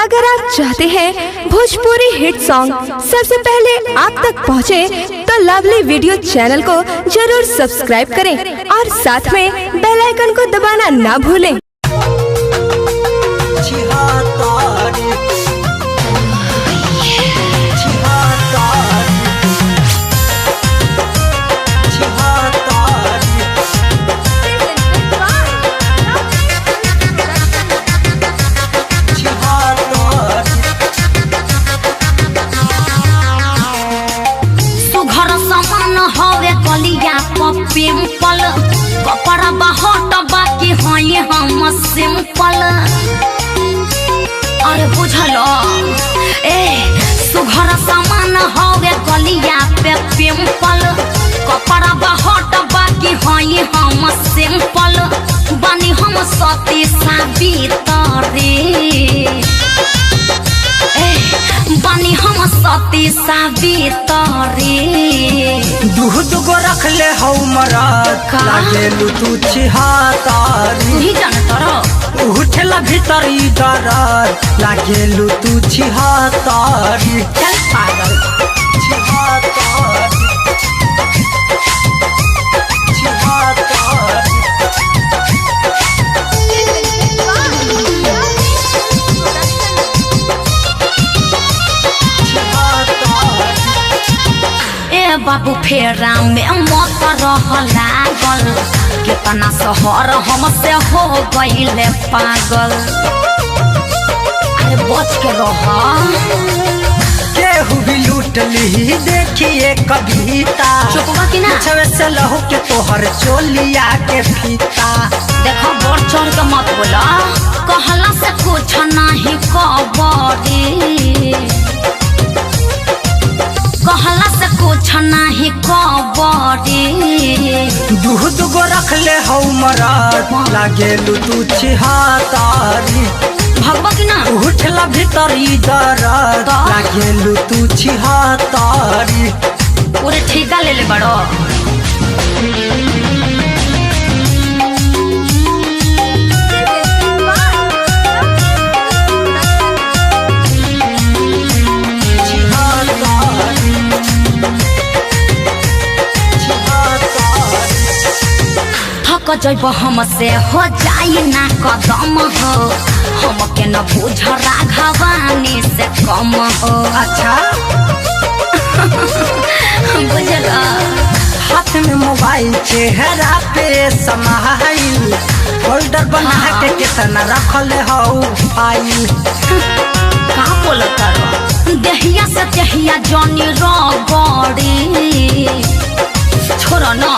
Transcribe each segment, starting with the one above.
अगर आप चाहते हैं भोजपुरी हिट सॉन्ग सबसे पहले आप तक पहुंचे, तो लवली वीडियो चैनल को जरूर सब्सक्राइब करें और साथ में बेल आइकन को दबाना ना भूलें। पिंपल कपड़ा बहुत बाकी है हम सिंपल। अरे बुझलो सुघर सामान हवे गलिया पे पिंपल कपड़ा बहुत बाकी है हम सिंपल। बनी हम सती सावित्री बनी हम सती सावित्री। दुगो रख ले हौ मरात लागेलु तू छिहातारी। तू ही जानत रहो उठला भीतरी दरार लागेलु तू छिहातारी। चल पागल छिहातारी छिहातारी। बाबू फेरा में मत रह लागल कितना शहर हमसे हो गईले पागल। अरे बच के रह केहू भी लूट ली देखिए कविता। चुपवा की ना छवे से लहू के तोहर चोलिया के फीता। देखो बढ़ चढ़ के मत बोला कहला से कुछ नहीं कबरी कहला से कुछ नहीं कबरी। दुगो रख ले हौ मरात लागेलु तू छिहातारी। भगवा की ना उठला भीतरी दरार लागेलु तू छिहातारी। पूरे ठेका ले बड़ो जब हमसे हो जाई ना कदम हो हमके न बुझ राघवानी से कम हो। अच्छा बुझला हाथ में मोबाइल चेहरा पे समाइल फोल्डर बना के कितना रखल हौ फाइल। का बोल कर देहिया से देहिया जनी रगड़ी छोड़ ना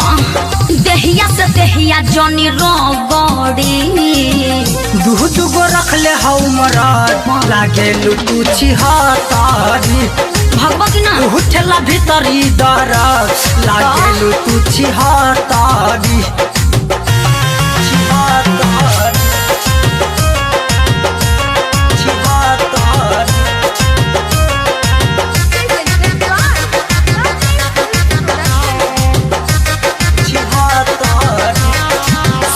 देहिया से देहिया जनी रगड़ी। दुगो रख ले हौ मरात लागेलु तू छिहातारी। भगवा की ना उठला भीतरी दरार लागेलु तू छिहातारी छिहातारी छिहातारी।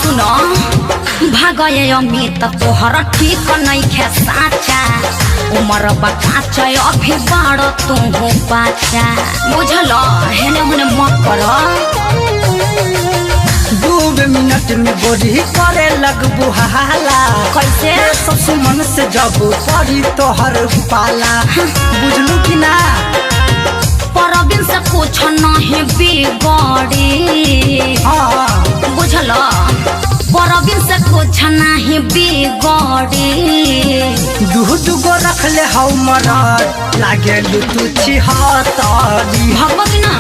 सुनो भागये अमित तोहर ठीक नहीं खे साचा उमर बकाच अभी बड़ तू बाचा। बुझल हेने होने मत कर 2 मिनट में गोरी करे लगबू हाला। कैसे सब सुमन से जब पड़ी तोहर पाला। बुझलू कि ना परबिन से कुछ नहीं बिगड़ी। बुझल परबिन से कुछ नहीं बिगड़ी। दुगो रख ले हौ मरात लागेलु तू छिहातारी। भगवा की ना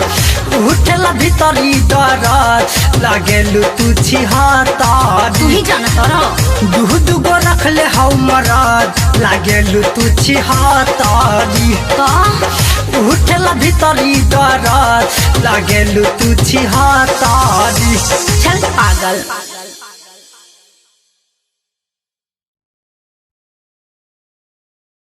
उठला भीतरी दरार लागेलु तू छिहातारी। तू ही जानत रहो दुगो रख ले हौ मरात लागेलु तू छिहातारी। उठला भीतरी दरार लागेलु तू छिहातारी। चल पागल।